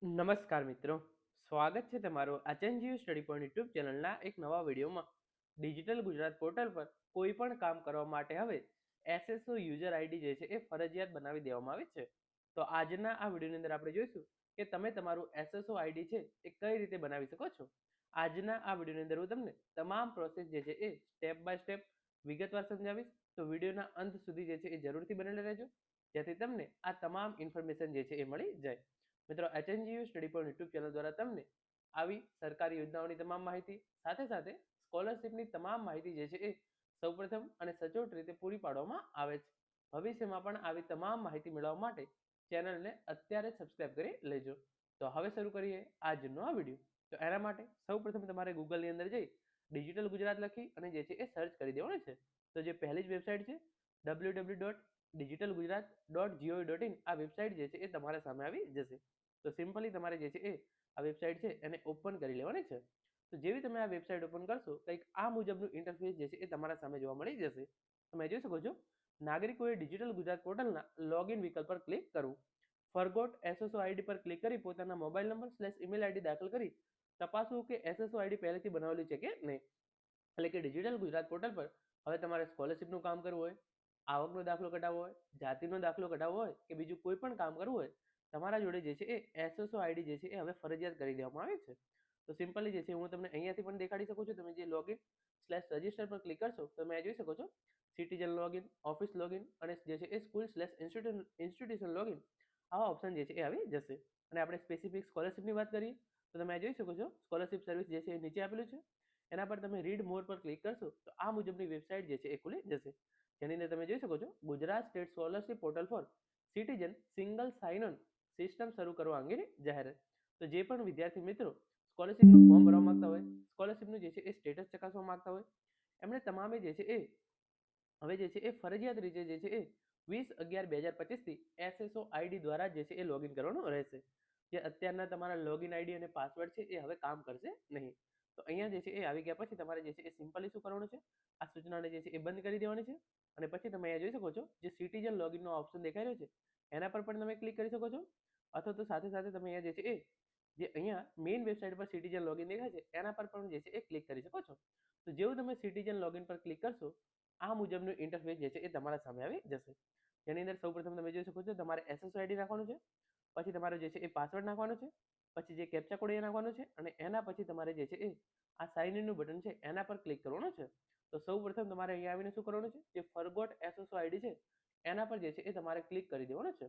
નમસ્કાર મિત્રો, સ્વાગત છે તમારું આચેનજીયુ સ્ટડી પોઈન્ટ યુટ્યુબ ચેનલના એક નવા વિડીયોમાં. ડિજિટલ ગુજરાત પોર્ટલ પર કોઈ પણ કામ કરવા માટે હવે એસએસઓ યુઝર આઈડી જે છે એ ફરજિયાત બનાવી દેવામાં આવી છે. તો આજના આ વિડીયોની અંદર આપણે જોઈશું કે તમે તમારું એસએસઓ આઈડી છે એ કઈ રીતે બનાવી શકો છો. આજના આ વિડીયોની અંદર હું તમને તમામ પ્રોસેસ જે છે એ સ્ટેપ બાય સ્ટેપ વિગતવાર સમજાવીશ. તો વિડીયોના અંત સુધી જે છે એ જરૂરથી બનેલા રહેજો, જેથી તમને આ તમામ ઇન્ફોર્મેશન જે છે એ મળી જાય. મિત્રો, HNGU study point YouTube channel દ્વારા તમને આવી સરકારી યોજનાઓની તમામ માહિતી સાથે સાથે સ્કોલરશિપની તમામ માહિતી જે છે એ સૌપ્રથમ અને સચોટ રીતે પૂરી પાડવામાં આવે છે. ભવિષ્યમાં પણ આવી તમામ માહિતી મેળવવા માટે ચેનલને અત્યારે સબસ્ક્રાઇબ કરી લેજો. તો હવે શરૂ કરીએ આજનો આ વિડીયો. તો એના માટે સૌપ્રથમ તમારે ગૂગલની અંદર જઈ ડિજિટલ ગુજરાત લખી અને જે છે એ સર્ચ કરી દેવાનું છે. તો જે પહેલી જ વેબસાઇટ છે www.digitalgujarat.gov.in, આ વેબસાઇટ જે છે એ તમારા સામે આવી જશે. તો સિમ્પલી તમારે જે છે એ આ વેબસાઇટ છે એને ઓપન કરી લેવાની છે. તો જેવી તમે આ વેબસાઇટ ઓપન કરશો, કંઈક આ મુજબનું ઇન્ટરફેસ જે છે એ તમારા સામે જોવા મળી જશે. તમે જોઈ શકો છો, નાગરિકોએ ડિજિટલ ગુજરાત પોર્ટલના લોગિન વિકલ્પ પર ક્લિક કરવું. ફરગોટ એસએસઓ આઈડી પર ક્લિક કરી પોતાના મોબાઈલ નંબર / ઈમેલ આઈડી દાખલ કરી તપાસવું કે એસએસઓ આઈડી પહેલેથી બનાવેલી છે કે નહીં. એટલે કે ડિજિટલ ગુજરાત પોર્ટલ પર હવે તમારે સ્કોલરશિપનું કામ કરવું હોય, આવકનો દાખલો કઢાવવો હોય, જાતિનો દાખલો કઢાવવો હોય કે બીજું કોઈ પણ કામ કરવું હોય, તમારા જોડે જે છે એ એસએસઓ આઈડી જે છે એ હવે ફરજિયાત કરી દેવામાં આવે છે. તો સિમ્પલી જે છે હું તમને અહીંયાથી પણ દેખાડી શકું છું. તમે જે લોગિન / રજિસ્ટર પર ક્લિક કરશો તો તમે જોઈ શકો છો સિટીઝન લોગિન, ઓફિસ લોગિન અને જે છે એ સ્કૂલ / ઇન્સ્ટિટ્યુશન લોગિન, આવા ઓપ્શન જે છે એ આવી જશે. અને આપણે સ્પેસિફિક સ્કોલરશિપની વાત કરીએ તો તમે જોઈ શકો છો સ્કોલરશિપ સર્વિસ જે છે એ નીચે આપેલું છે. એના પર તમે રીડ મોર પર ક્લિક કરશો તો આ મુજબની વેબસાઇટ જે છે એ ખુલી જશે, જેની અંદર તમે જોઈ શકો છો Gujarat state scholarship portal for citizen single sign on system શરૂ કરવા અંગેની જાહેરાત. તો જે પણ વિદ્યાર્થી મિત્રો સ્કોલરશિપનું ફોર્મ ભરવા માંગતા હોય, સ્કોલરશિપનું જે છે એ સ્ટેટસ ચકાસવા માંગતા હોય, એમણે તમામે જે છે એ હવે જે છે એ ફરજિયાત રીતે જે છે એ 20/11/2025 થી એસએસઓ આઈડી દ્વારા જે છે એ લોગિન કરવાનું રહેશે. જે અત્યારના તમારા લોગિન આઈડી અને પાસવર્ડ છે એ હવે કામ કરશે નહીં. તો અહીંયા જે છે એ આવી ગયા પછી તમારે જે છે એ સિમ્પલી શું કરવાનું છે, આ સૂચનાને જે છે એ બંધ કરી દેવાની છે. અને પછી તમે અહીંયા જોઈ શકો છો જે સિટીઝન લોગિનનો ઓપ્શન દેખાઈ રહ્યો છે એના પર પણ તમે ક્લિક કરી શકો છો. અથવા તો સાથે સાથે તમે અહીંયા જે છે એ જે અહીંયા મેઇન વેબસાઇટ પર સિટીઝન લોગિન દેખાય છે એના પર પણ જે છે એ ક્લિક કરી શકો છો. તો જેવું તમે સિટીઝન લોગિન પર ક્લિક કરશો, આ મુજબનું ઇન્ટરફેસ જે છે એ તમારા સામે આવી જશે. જેની અંદર સૌપ્રથમ તમે જોઈ શકો છો તમારે એસએસઓ આઈડી નાખવાનું છે, પછી તમારો જે છે એ પાસવર્ડ નાખવાનો છે, પછી જે કેપ્ચા કોડ એ નાખવાનો છે અને એના પછી તમારે જે છે એ આ સાઇન ઇનનું બટન છે એના પર ક્લિક કરવાનું છે. તો સૌપ્રથમ તમારે અહીંયા આવીને શું કરવાનું છે, જે ફરગોટ એસએસઓ આઈડી છે એના પર જે છે એ તમારે ક્લિક કરી દેવાનું છે.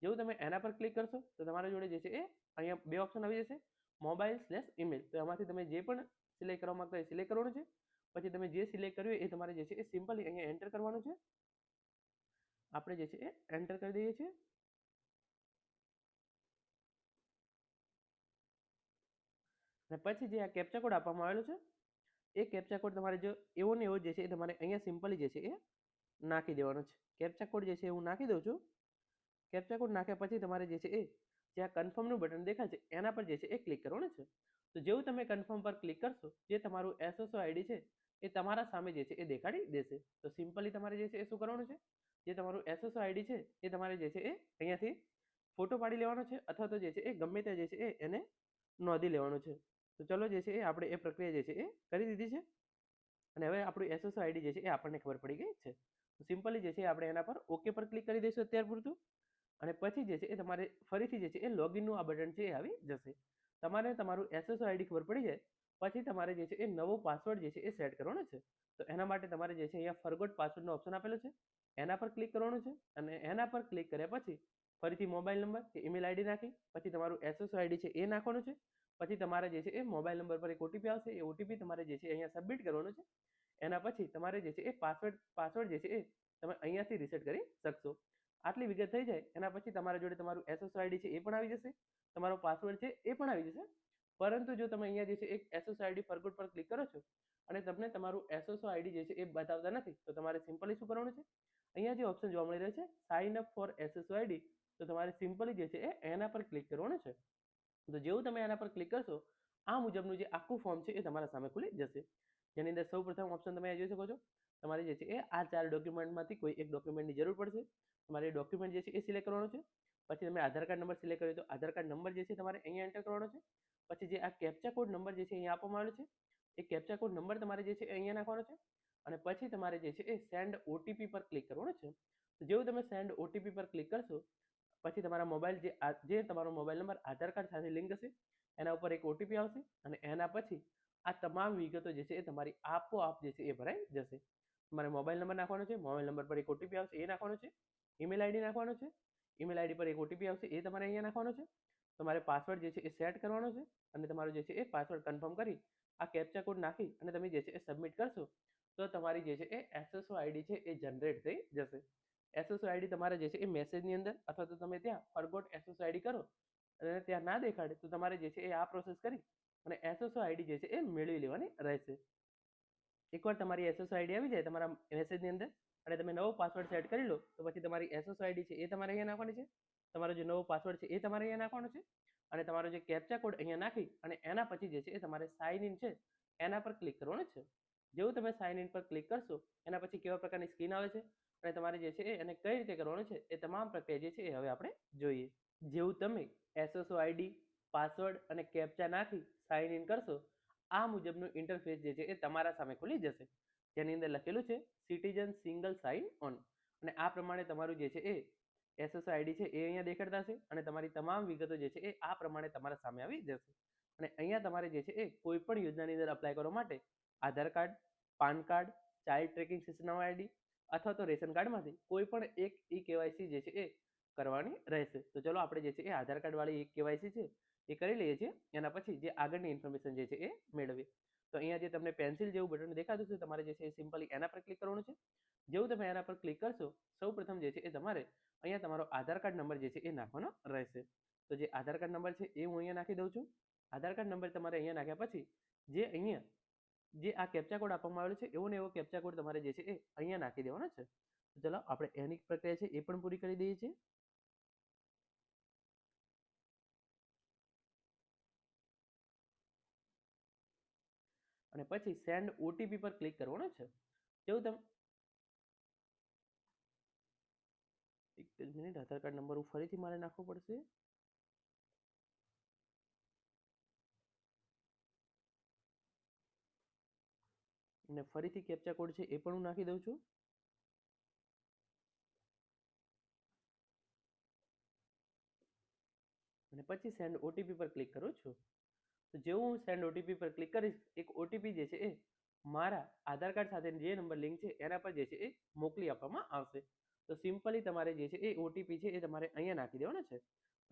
જેવું તમે એના પર ક્લિક કરશો તો તમારા જોડે જે છે એ અહીંયા બે ઓપ્શન આવી જશે, મોબાઈલ / ઈમેલ. તો એમાંથી તમે જે પણ સિલેક્ટ કરવા માંગતા હોય સિલેક્ટ કરવાનું છે. પછી તમે જે સિલેક્ટ કર્યું એ તમારે જે છે એ સિમ્પલી અહીંયા એન્ટર કરવાનું છે. આપણે જે છે એ એન્ટર કરી દઈએ છીએ. અને પછી જે આ કેપ્ચા કોડ આપવામાં આવેલો છે એ કેપ્ચા કોડ તમારે જો એવો ને એવો જે છે એ તમારે અહીંયા સિમ્પલી જે છે એ નાખી દેવાનો છે. કેપ્ચા કોડ જે છે હું નાખી દઉં છું. કેપ્ચા કોડ નાખ્યા પછી તમારે જે છે એ જે આ કન્ફર્મનું બટન દેખાય છે એના પર જે છે એ ક્લિક કરવાનું છે. તો જેવું તમે કન્ફર્મ પર ક્લિક કરશો, જે તમારું એસએસઓ આઈડી છે એ તમારા સામે જે છે એ દેખાડી દેશે. તો સિમ્પલી તમારે જે છે એ શું કરવાનું છે, જે તમારું એસએસઓ આઈડી છે એ તમારે જે છે એ અહીંયાથી ફોટો પાડી લેવાનો છે અથવા તો જે છે એ ગમે ત્યાં જે છે એ એને નોંધી લેવાનું છે. તો ચલો જે છે એ આપણે એ પ્રક્રિયા જે છે એ કરી દીધી છે અને હવે આપણું એસએસઓ આઈડી જે છે એ આપણને ખબર પડી ગઈ છે. તો સિમ્પલી જે છે આપણે એના પર ઓકે પર ક્લિક કરી દઈશું અત્યાર પૂરતું. અને પછી જે છે એ તમારે ફરીથી જે છે એ લોગિનનું આ બટન છે એ આવી જશે. તમારે તમારું એસએસઓ આઈડી ખબર પડી જાય પછી તમારે જે છે એ નવો પાસવર્ડ જે છે એ સેટ કરવાનો છે. તો એના માટે તમારે જે છે અહીંયા ફરગોટ પાસવર્ડનો ઓપ્શન આપેલો છે એના પર ક્લિક કરવાનું છે. અને એના પર ક્લિક કર્યા પછી ફરીથી મોબાઈલ નંબર કે ઈમેલ આઈડી નાખી પછી તમારું એસએસઓ આઈડી છે એ નાખવાનું છે. પછી તમારે જે છે એ મોબાઈલ નંબર પર એક ઓટીપી આવશે, એ ઓટીપી તમારે જે છે અહીંયા સબમિટ કરવાનું છે. એના પછી તમારે જે છે એ પાસવર્ડ જે છે એ તમે અહીંયાથી રીસેટ કરી શકશો. આટલી વિગત થઈ જાય એના પછી તમારા જોડે તમારું એસએસઓ આઈડી છે એ પણ આવી જશે, તમારો પાસવર્ડ છે એ પણ આવી જશે. પરંતુ જો તમે અહીંયા જે છે એક એસએસઓ આઈડી ફરગોટ પર ક્લિક કરો છો અને તમને તમારું એસએસઓ આઈડી જે છે એ બતાવતા નથી, તો તમારે સિમ્પલી શું કરવાનું છે, અહીંયા જે ઓપ્શન જોવા મળી રહ્યો છે sign up for SSO ID, તો તમારે સિમ્પલી જે છે એ એના પર ક્લિક કરવાનું છે. તો જેવું તમે એના પર ક્લિક કરશો આ મુજબનું જે આખું ફોર્મ છે એ તમારા સામે ખુલી જશે. જેની અંદર સૌપ્રથમ ઓપ્શન તમે જોઈ શકો છો, તમારે જે છે એ આ 4 ડોક્યુમેન્ટમાંથી કોઈ એક ડોક્યુમેન્ટની જરૂર પડશે. તમારે ડોક્યુમેન્ટ જે છે એ સિલેક્ટ કરવાનું છે. પછી તમે આધાર કાર્ડ નંબર સિલેક્ટ કર્યો તો આધાર કાર્ડ નંબર જે છે તમારે અહીંયા એન્ટર કરવાનો છે. પછી જે આ કેપ્ચા કોડ નંબર જે છે અહીંયા આપવામાં આવેલો છે એ કેપ્ચા કોડ નંબર તમારે જે છે અહીંયા નાખવાનો છે. અને પછી તમારે જે છે એ સેન્ડ ઓટીપી પર ક્લિક કરવાનું છે. તો જેવું તમે સેન્ડ ઓટીપી પર ક્લિક કરશો પછી તમારા મોબાઈલ જે તમારો મોબાઈલ નંબર આધાર કાર્ડ સાથે લિંક હશે એના ઉપર એક ઓટીપી આવશે અને એના પછી આ તમામ વિગતો જે છે એ તમારી આપોઆપ જે છે એ ભરાઈ જશે. તમારે મોબાઈલ નંબર નાખવાનો છે, મોબાઈલ નંબર પર એક ઓટીપી આવશે એ નાખવાનો છે, ઈમેલ આઈડી નાખવાનો છે, ઈમેલ આઈડી પર એક ઓટીપી આવશે એ તમારે અહીંયા નાખવાનો છે. તમારે પાસવર્ડ જે છે એ સેટ કરવાનો છે અને તમારો જે છે એ પાસવર્ડ કન્ફર્મ કરી આ કેપ્ચા કોડ નાખી અને તમે જે છે એ સબમિટ કરશો તો તમારી જે છે એ એસએસઓ આઈડી છે એ જનરેટ થઈ જશે. એસએસઓ આઈડી તમારે જે છે એ મેસેજની અંદર અથવા તો તમે ત્યાં ફરગોટ એસએસઓ આઈડી કરો અને ત્યાં ના દેખાડે તો તમારે જે છે એ આ પ્રોસેસ કરી અને એસએસઓ આઈડી જે છે એ મેળવી લેવાની રહેશે. એકવાર તમારી એસએસઓ આઈડી આવી જાય તમારા મેસેજની અંદર અને તમે નવો પાસવર્ડ સેટ કરી લો તો પછી તમારી એસએસઓ આઈડી છે એ તમારે અહીંયા નાખવાની છે. તમારો જે નવો પાસવર્ડ છે એ તમારે અહીંયા નાખવાનો છે અને તમારો જે કેપ્ચા કોડ અહીંયા નાખી અને એના પછી જે છે એ તમારે સાઇન ઇન છે એના પર ક્લિક કરવાનું છે. જેવું તમે સાઇન ઇન પર ક્લિક કરશો એના પછી કેવા પ્રકારની સ્ક્રીન આવે છે અને તમારે જે છે એને કઈ રીતે કરવાનું છે એ તમામ પ્રક્રિયા જે છે એ હવે આપણે જોઈએ. જેવું તમે એસએસઓ આઈડી, પાસવર્ડ અને કેપ્ચા નાખી સાઇન ઇન કરશો આ મુજબનું ઇન્ટરફેસ જે છે એ તમારા સામે ખુલી જશે જેની અંદર લખેલું છે સિટીઝન સિંગલ સાઇન ઓન અને આ પ્રમાણે તમારું જે છે એ એસએસઓ આઈડી છે એ અહીંયા દેખાડતા હશે અને તમારી તમામ વિગતો જે છે એ આ પ્રમાણે તમારા સામે આવી જશે. અને અહીંયા તમારે જે છે એ કોઈ પણ યોજનાની અંદર અપ્લાય કરવા માટે Aadhaar card, PAN card, child tracking system ID અથવા તો રેશન કાર્ડમાંથી કોઈ પણ એક ઈ કેવાયસી જે છે એ કરવાની રહેશે. તો ચલો આપણે જે છે એ આધાર કાર્ડ વાળી એક કેવાયસી છે એ કરી લઈએ છીએ. એના પછી જે આગળની ઇન્ફોર્મેશન જે છે એ મેળવીએ. તો અહીંયા જે તમને પેન્સિલ જેવું બટન દેખાતું છે તમારે જે છે એ સિમ્પલી એના પર ક્લિક કરવાનું છે. જેવું તમે એના પર ક્લિક કરશો સૌ પ્રથમ જે છે એ તમારે અહીંયા તમારો આધાર કાર્ડ નંબર જે છે એ નાખવાનો રહેશે. તો જે આધાર કાર્ડ નંબર છે એ હું અહીંયા નાખી દઉં છું. આધાર કાર્ડ નંબર તમારે અહીંયા નાખ્યા પછી જે અહીંયા જે આ કેપ્ચા કોડ આપવામાં આવેલો છે એવો ને એવો કેપ્ચા કોડ તમારે જે છે એ અહીંયા નાખી દેવાનો છે. તો ચલો આપણે એની પ્રક્રિયા છે એ પણ પૂરી કરી દઈએ છીએ. અને પછી સેન્ડ ઓટીપી પર ક્લિક કરવાનો છે. જેવું તમે એક જ મિનિટ આધાર કાર્ડ નંબર ફરીથી મારે નાખવો પડશે. અને ફરીથી કેપ્ચા કોડ છે એ પણ હું નાખી દઉં છું. અને પછી સેન્ડ ઓટીપી પર ક્લિક કરું છું. તો જેવું હું સેન્ડ ઓટીપી પર ક્લિક કરીશ એક ઓટીપી જે છે એ મારા આધાર કાર્ડ સાથે જે નંબર લિંક છે એના પર જે છે એ મોકલી આપવામાં આવશે. તો સિમ્પલી તમારે જે છે એ ઓટીપી છે એ તમારે અહીંયા નાખી દેવાનો છે.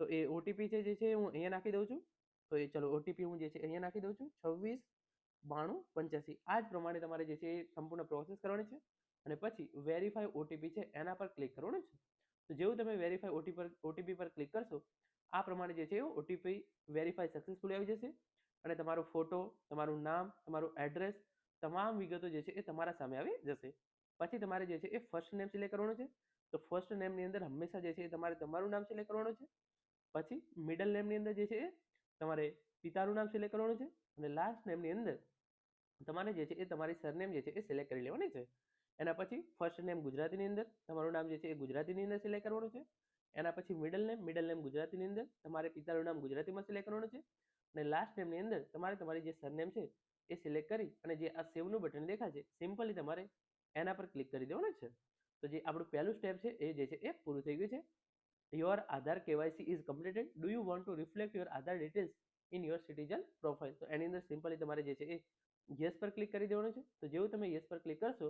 તો એ ઓટીપી છે જે છે હું અહીંયા નાખી દઉં છું. તો એ ચલો ઓટીપી હું જે છે અહીંયા નાખી દઉં છું 269285. આ જ પ્રમાણે તમારે જે છે એ સંપૂર્ણ પ્રોસેસ કરવાની છે અને પછી વેરીફાઈ ઓટીપી છે એના પર ક્લિક કરવાનું છે. તો જેવું તમે વેરીફાઈ ઓટીપી પર ક્લિક કરશો આ પ્રમાણે જે છે એ ઓટીપી વેરીફાઈ સક્સેસફુલી આવી જશે અને તમારો ફોટો, તમારું નામ, તમારું એડ્રેસ તમામ વિગતો જે છે એ તમારા સામે આવી જશે. પછી તમારે જે છે એ ફર્સ્ટ નેમ સિલેક્ટ કરવાનું છે. તો ફર્સ્ટ નેમની અંદર હંમેશા જે છે એ તમારે તમારું નામ સિલેક્ટ કરવાનું છે. પછી મિડલ નેમની અંદર જે છે એ તમારે પિતાનું નામ સિલેક્ટ કરવાનું છે અને લાસ્ટ નેમની અંદર તમારે જે છે એ તમારી સરનેમ જે છે એ સિલેક્ટ કરી લેવાની છે. એના પછી ફર્સ્ટ નેમ ગુજરાતીની અંદર તમારું નામ જે છે એ ગુજરાતીની અંદર સિલેક્ટ કરવાનું છે. એના પછી મિડલ નેમ ગુજરાતીની અંદર તમારે પિતાનું નામ ગુજરાતીમાં સિલેક્ટ કરવાનું છે અને લાસ્ટ નેમની અંદર તમારે તમારી જે સરનેમ છે એ સિલેક્ટ કરી અને જે આ સેવનું બટન દેખાશે સિમ્પલી તમારે એના પર ક્લિક કરી દેવાનું છે. તો જે આપણું પહેલું સ્ટેપ છે એ જે છે એ પૂરું થઈ ગયું છે. Your Aadhaar KYC is completed. Do you want to reflect your Aadhaar details in your citizen profile. તો એની અંદર સિમ્પલી તમારે જે છે એ યસ પર ક્લિક કરી દેવાનું છે. તો જેવું તમે યસ પર ક્લિક કરશો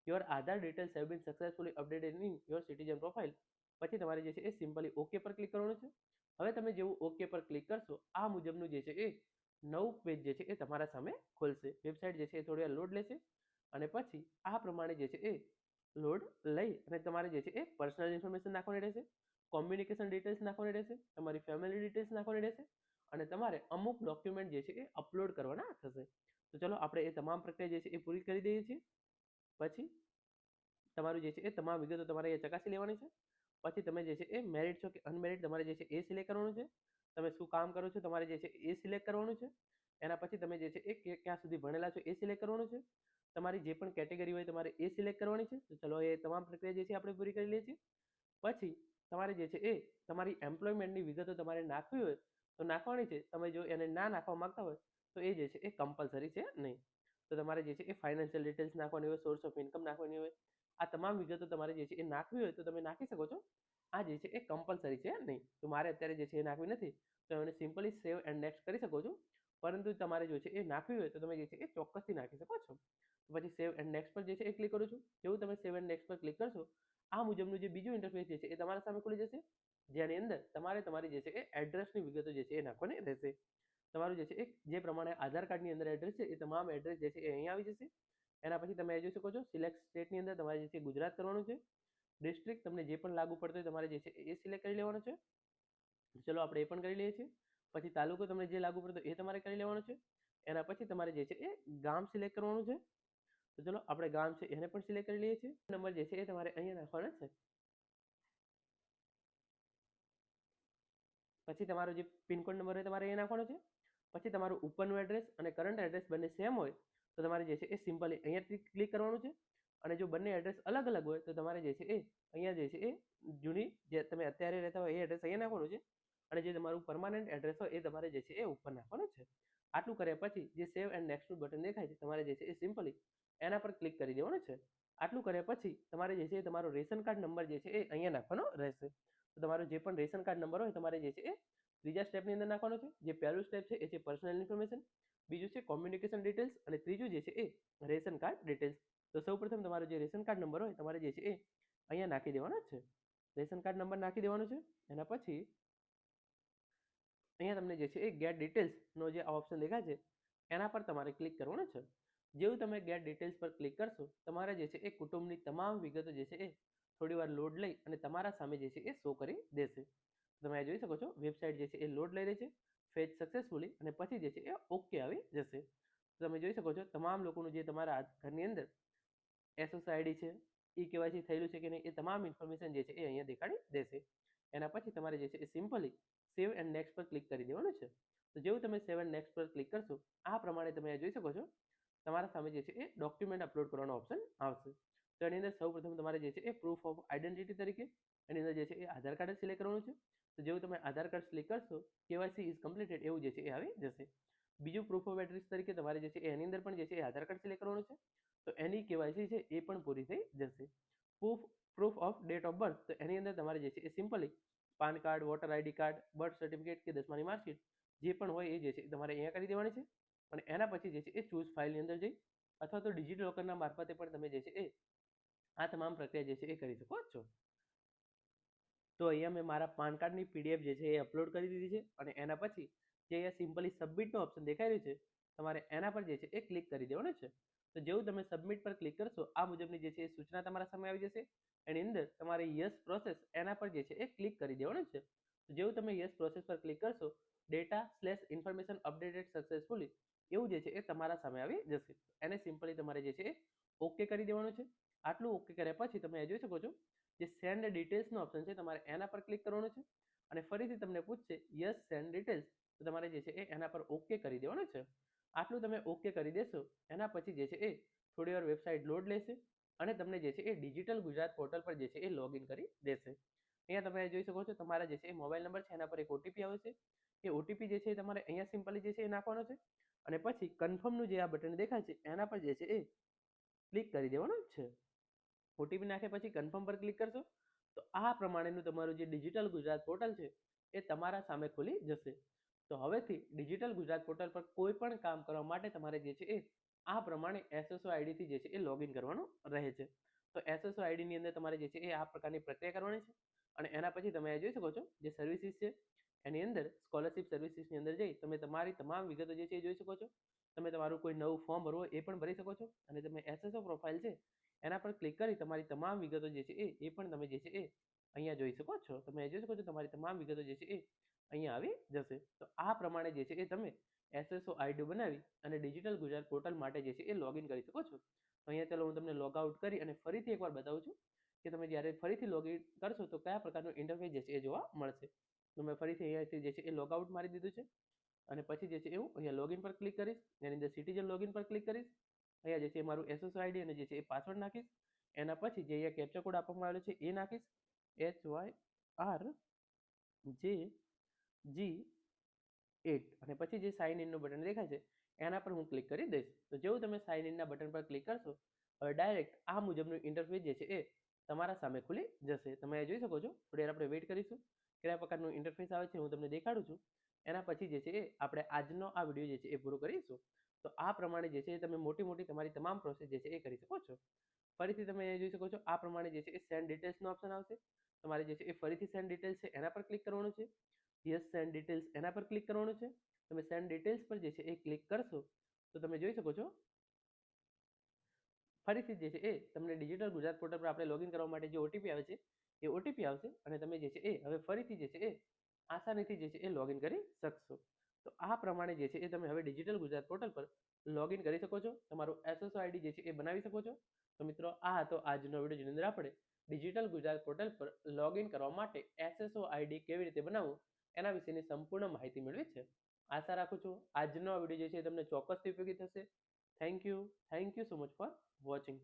your Aadhaar details have been successfully updated in your citizen profile. પછી તમારે જે છે એ સિમ્પલી ઓકે પર ક્લિક કરવાનું છે. હવે તમે જેવું ઓકે પર ક્લિક કરશો આ મુજબનું જે છે એ નવું પેજ જે છે એ તમારા સામે ખોલશે. વેબસાઇટ જે છે એ થોડી વાર લોડ લેશે અને પછી આ પ્રમાણે જે છે એ લોડ લઈ અને તમારે જે છે એ પર્સનલ ઇન્ફોર્મેશન નાખવાની રહેશે, કોમ્યુનિકેશન ડિટેલ્સ નાખવાની રહેશે, તમારી ફેમિલી ડિટેલ્સ નાખવાની રહેશે અને તમારે અમુક ડોક્યુમેન્ટ જે છે એ અપલોડ કરવાના થશે. તો ચલો આપણે એ તમામ પ્રક્રિયા જે છે એ પૂરી કરી દઈએ છીએ. પછી તમારું જે છે એ તમામ વિગતો તમારે એ ચકાસી લેવાની છે. પછી તમે જે છે એ મેરિડ છો કે અનમેરિડ તમારે જે છે એ સિલેક્ટ કરવાનું છે. તમે શું કામ કરો છો તમારે જે છે એ સિલેક્ટ કરવાનું છે. એના પછી તમે જે છે એ ક્યાં સુધી ભણેલા છો એ સિલેક્ટ કરવાનું છે. તમારી જે પણ કેટેગરી હોય તમારે એ સિલેક્ટ કરવાની છે. તો ચલો એ તમામ પ્રક્રિયા જે છે આપણે પૂરી કરી લઈએ છીએ. પછી તમારે જે છે એ તમારી એમ્પ્લોયમેન્ટની વિગતો તમારે નાખવી હોય તો નાખવાની છે. તમે જો એને ના નાખવા માંગતા હોય તો એ જે છે એ કમ્પલસરી છે નહીં. તો તમારે જે છે એ ફાઇનાન્શિયલ ડિટેલ્સ નાખવાની હોય, સોર્સ ઓફ ઇન્કમ નાખવાની હોય, આ તમામ વિગતો તમારે જે છે એ નાખવી હોય તો તમે નાખી શકો છો. આ જે છે એ કમ્પલસરી છે નહીં. તો મારે અત્યારે જે છે એ નાખવી નથી, તો એને સિમ્પલી સેવ એન્ડ નેક્સ્ટ કરી શકો છો. પરંતુ તમારે જો છે એ નાખવી હોય તો તમે જે છે એ ચોક્કસથી નાખી શકો છો. પછી સેવ એન્ડ નેક્સ્ટ પર જે છે એ ક્લિક કરું છું. જેવું તમે સેવ એન્ડ નેક્સ્ટ પર ક્લિક કરશો, આ મુજબનું જે બીજું ઇન્ટરફેસ જે છે એ તમારા સામે ખુલી જશે, જેની અંદર તમારે તમારી જે છે એ એડ્રેસની વિગતો જે છે એ નાખવાની રહેશે. તમારું જે છે એ જે પ્રમાણે આધાર કાર્ડની અંદર એડ્રેસ છે એ તમામ એડ્રેસ જે છે એ અહીં આવી જશે. એના પછી તમે જોઈ શકો છો સિલેક્ટ સ્ટેટની અંદર તમારે જે છે ગુજરાત કરવાનું છે. ડિસ્ટ્રિક્ટ તમને જે પણ લાગુ પડતો હોય તમારે જે છે એ સિલેક્ટ કરી લેવાનો છે. ચલો આપણે એ પણ કરી લઈએ છીએ. પછી તાલુકો તમને જે લાગુ પડતો એ તમારે કરી લેવાનો છે. એના પછી તમારે જે છે એ ગામ સિલેક્ટ કરવાનું છે. તો ચલો આપણે ગામ છે એને પણ સિલેક્ટ કરી લઈએ છીએ. નંબર જે છે એ તમારે અહીંયા નાખવાનો છે. પછી તમારો જે પિનકોડ નંબર હોય તમારે અહીંયા નાખવાનો છે. પછી તમારું ઉપરનું એડ્રેસ અને કરંટ એડ્રેસ બંને સેમ હોય તો તમારે જે છે એ સિમ્પલી અહીંયા ક્લિક કરવાનું છે. અને જો બંને એડ્રેસ અલગ અલગ હોય તો તમારે જે છે એ અહીંયા જે છે એ જૂની જે તમે અત્યારે રહેતા હોય એ એડ્રેસ અહીંયા નાખવાનું છે. અને જે તમારું પરમાનન્ટ એડ્રેસ હોય એ તમારે જે છે એ ઉપર નાખવાનું છે. આટલું કર્યા પછી જે સેવ એન્ડ નેક્સ્ટનું બટન દેખાય છે તમારે જે છે એ સિમ્પલી એના પર ક્લિક કરી દેવાનું છે. આટલું કર્યા પછી તમારે જે છે તમારો રેશન કાર્ડ નંબર જે છે એ અહીંયા નાખવાનો રહેશે. તો તમારો જે પણ રેશન કાર્ડ નંબર હોય તમારે જે છે એ ત્રીજા સ્ટેપની અંદર નાખવાનો છે. જે પહેલું સ્ટેપ છે એ છે પર્સનલ ઇન્ફોર્મેશન, બીજું છે કોમ્યુનિકેશન ડિટેલ્સ અને ત્રીજું જે છે એ રેશન કાર્ડ ડિટેલ્સ. તો સૌપ્રથમ તમારો જે રેશન કાર્ડ નંબર હોય તમારે જે છે એ અહીંયા નાખી દેવાનો છે. રેશન કાર્ડ નંબર નાખી દેવાનો છે. એના પછી અહીંયા તમને જે છે એ ગેટ ડિટેલ્સનો જે ઓપ્શન દેખાય છે એના પર તમારે ક્લિક કરવાનું છે. જેવું તમે ગેટ ડિટેલ્સ પર ક્લિક કરશો તમારે જે છે એ કુટુંબની તમામ વિગતો જે છે એ થોડી વાર લોડ લઈ અને તમારા સામે જે છે એ શો કરી દેશે. તમે જોઈ શકો છો વેબસાઇટ જે છે એ લોડ લઈ રહી છે ફેચ સક્સેસફુલી અને પછી જે છે એ ઓકે આવી જશે. તમે જોઈ શકો છો તમામ લોકોનું જે તમારા ઘરની અંદર એસએસઆઈડી છે, ઈ કેવાયસી થયેલું છે કે નહીં એ તમામ ઇન્ફોર્મેશન જે છે એ અહીંયા દેખાડી દેશે. એના પછી તમારે જે છે એ સિમ્પલી સેવ એન્ડ નેક્સ્ટ પર ક્લિક કરી દેવાનું છે. તો જેવું તમે સેવ એન્ડ નેક્સ્ટ પર ક્લિક કરશો આ પ્રમાણે તમે જોઈ શકો છો તમારા સામે જે છે એ ડોક્યુમેન્ટ અપલોડ કરવાનો ઓપ્શન આવશે. તો એની અંદર સૌપ્રથમ તમારે જે છે એ પ્રૂફ ઓફ આઈડેન્ટિટી તરીકે એની અંદર જે છે એ આધાર કાર્ડ સિલેક્ટ કરવાનું છે. તો જેવું તમે આધાર કાર્ડ સિલેક્ટ કરશો કેવાયસી ઇઝ કમ્પ્લીટેડ એવું જે છે એ આવી જશે. બીજું પ્રૂફ ઓફ એડ્રેસ તરીકે તમારે જે છે એની અંદર પણ જે છે એ આધાર કાર્ડ સિલેક્ટ કરવાનું છે. તો એની કેવાયસી છે એ પણ પૂરી થઈ જશે. Proof of date of birth તો એની અંદર તમારે જે છે એ simply PAN card, voter ID card, birth certificate કે 10માની માર્કશીટ જે પણ હોય એ જે છે તમારે અહીંયા કરી દેવાની છે. અને એના પછી જે છે એ ચૂઝ ફાઇલની અંદર જઈ અથવા તો ડિજિટલ લોકરના મારફતે પણ તમે જે છે એ આ તમામ પ્રક્રિયા જે છે એ કરી શકો છો. તો અહીંયા મેં મારા પાન કાર્ડની પીડીએફ જે છે એ અપલોડ કરી દીધી છે અને એના પછી જે અહીંયા સિમ્પલી સબમિટનો ઓપ્શન દેખાઈ રહ્યું છે તમારે એના પર જે છે એ ક્લિક કરી દેવાનું છે. તો જેવું તમે સબમિટ પર ક્લિક કરશો આ મુજબની જે છે એ સૂચના તમારા સામે આવી જશે. એની અંદર તમારે યસ પ્રોસેસ એના પર જે છે એ ક્લિક કરી દેવાનું છે. તો જેવું તમે યસ પ્રોસેસ પર ક્લિક કરશો data/information updated successfully એવું જે છે એ તમારા સામે આવી જશે. એને સિમ્પલી તમારે જે છે એ ઓકે કરી દેવાનું છે. આટલું ઓકે કર્યા પછી તમે જોઈ શકો છો જે સેન્ડ ડિટેલ્સનો ઓપ્શન છે તમારે એના પર ક્લિક કરવાનું છે. અને ફરીથી તમને પૂછશે યસ સેન્ડ ડિટેલ્સ તો તમારે જે છે એ એના પર ઓકે કરી દેવાનું છે. આટલું તમે ઓકે કરી દેશો એના પછી જે છે એ થોડી વાર વેબસાઇટ લોડ લેશે અને તમને જે છે એ ડિજિટલ ગુજરાત પોર્ટલ પર જે છે એ લોગિન કરી દેશે. અહીંયા તમે જોઈ શકો છો તમારા જે છે એ મોબાઈલ નંબર છે એના પર એક ઓટીપી આવે છે. એ ઓટીપી જે છે એ તમારે અહીંયા સિમ્પલી જે છે એ નાખવાનો છે. અને પછી કન્ફર્મનું જે આ બટન દેખાય છે એના પર જે છે એ ક્લિક કરી દેવાનું છે. ઓટીપી નાખ્યા પછી કન્ફર્મ પર ક્લિક કરશો તો આ પ્રમાણેનું તમારું જે ડિજિટલ ગુજરાત પોર્ટલ છે એ તમારા સામે ખુલી જશે. તો હવેથી ડિજિટલ ગુજરાત પોર્ટલ પર કોઈ પણ કામ કરવા માટે તમારે જે છે એ આ પ્રમાણે એસએસઓ આઈડીથી જે છે એ લોગિન કરવાનું રહે છે. તો એસએસઓ આઈડીની અંદર તમારે જે છે એ આ પ્રકારની પ્રક્રિયા કરવાની છે. અને એના પછી તમે જોઈ શકો છો જે સર્વિસીસ છે એની અંદર સ્કોલરશિપ સર્વિસીસની અંદર જઈ તમે તમારી તમામ વિગતો જે છે એ જોઈ શકો છો. તમે તમારું કોઈ નવું ફોર્મ ભરવું હોય એ પણ ભરી શકો છો. અને તમે એસએસઓ પ્રોફાઇલ છે એના પર ક્લિક કરી તમારી તમામ વિગતો જે છે એ પણ તમે જે છે એ અહીંયા જોઈ શકો છો. તમે જોઈ શકો છો તમારી તમામ વિગતો જે છે એ અહીંયા આવી જશે. તો આ પ્રમાણે જે છે એ તમે એસએસઓ આઈડી બનાવી અને ડિજિટલ ગુજરાત પોર્ટલ માટે જે છે એ લોગિન કરી શકો છો. તો અહીંયા ચાલો હું તમને લોગ આઉટ કરી અને ફરીથી એકવાર બતાવું છું કે તમે જ્યારે ફરીથી લોગિન કરશો તો કયા પ્રકારનું ઇન્ટરફેસ જે છે એ જોવા મળશે. તો મેં ફરીથી અહીંયાથી જે છે એ લોગ આઉટ મારી દીધું છે. અને પછી જે છે હું અહીંયા લોગિન પર ક્લિક કરીશ. એની અંદર સિટીઝન લોગિન પર ક્લિક કરીશ. અહીંયા જે છે મારું એસએસઓ આઈડી અને જે છે એ પાસવર્ડ નાખીશ. એના પછી જે અહીંયા કેપ્ચા કોડ આપવામાં આવેલો છે એ નાખીશ HY RJG8 અને પછી જે સાઇન ઇનનું બટન દેખાય છે એના પર હું ક્લિક કરી દઈશ. તો જેવું તમે સાઇન ઇનના બટન પર ક્લિક કરશો હવે ડાયરેક્ટ આ મુજબનું ઇન્ટરફેસ જે છે એ તમારા સામે ખુલી જશે. તમે અહીં જોઈ શકો છો. થોડી વાર આપણે વેઇટ કરીશું. કયા પ્રકારનું ઇન્ટરફેસ આવે છે હું તમને દેખાડું છું. એના પછી જે છે એ આપણે આજનો આ વિડીયો જે છે એ પૂરો કરીશું. તો આ પ્રમાણે જે છે એ તમે મોટી મોટી તમારી તમામ પ્રોસેસ જે છે એ કરી શકો છો. ફરીથી તમે અહીં જોઈ શકો છો આ પ્રમાણે જે છે એ સેન્ડ ડિટેલ્સનો ઓપ્શન આવશે. તમારે જે છે એ ફરીથી સેન્ડ ડિટેલ્સ છે એના પર ક્લિક કરવાનું છે. યસ સેન્ડ ડિટેલ્સ એના પર ક્લિક કરવાનું છે. તમે સેન્ડ ડિટેલ્સ પર જે છે એ ક્લિક કરશો તો તમે જોઈ શકો છો ફરીથી જે છે એ તમને ડિજિટલ ગુજરાત પોર્ટલ પર આપણે લોગિન કરવા માટે જે ઓટીપી આવે છે એ ઓટીપી આવશે અને તમે જે છે એ હવે ફરીથી જે છે એ આસાનીથી જે છે એ લોગિન કરી શકશો. તો આ પ્રમાણે જે છે એ તમે હવે ડિજિટલ ગુજરાત પોર્ટલ પર લોગિન કરી શકો છો. તમારું એસએસઓ આઈડી જે છે એ બનાવી શકો છો. તો મિત્રો આ હતો આજનો વિડીયો જેની અંદર આપણે ડિજિટલ ગુજરાત પોર્ટલ પર લોગિન કરવા માટે એસએસઓ આઈડી કેવી રીતે બનાવવું એના વિશેની સંપૂર્ણ માહિતી મેળવી છે. આશા રાખું છું આજનો આ વિડીયો જે છે તમને ચોક્કસથી ઉપયોગી થશે. Thank you so much for watching.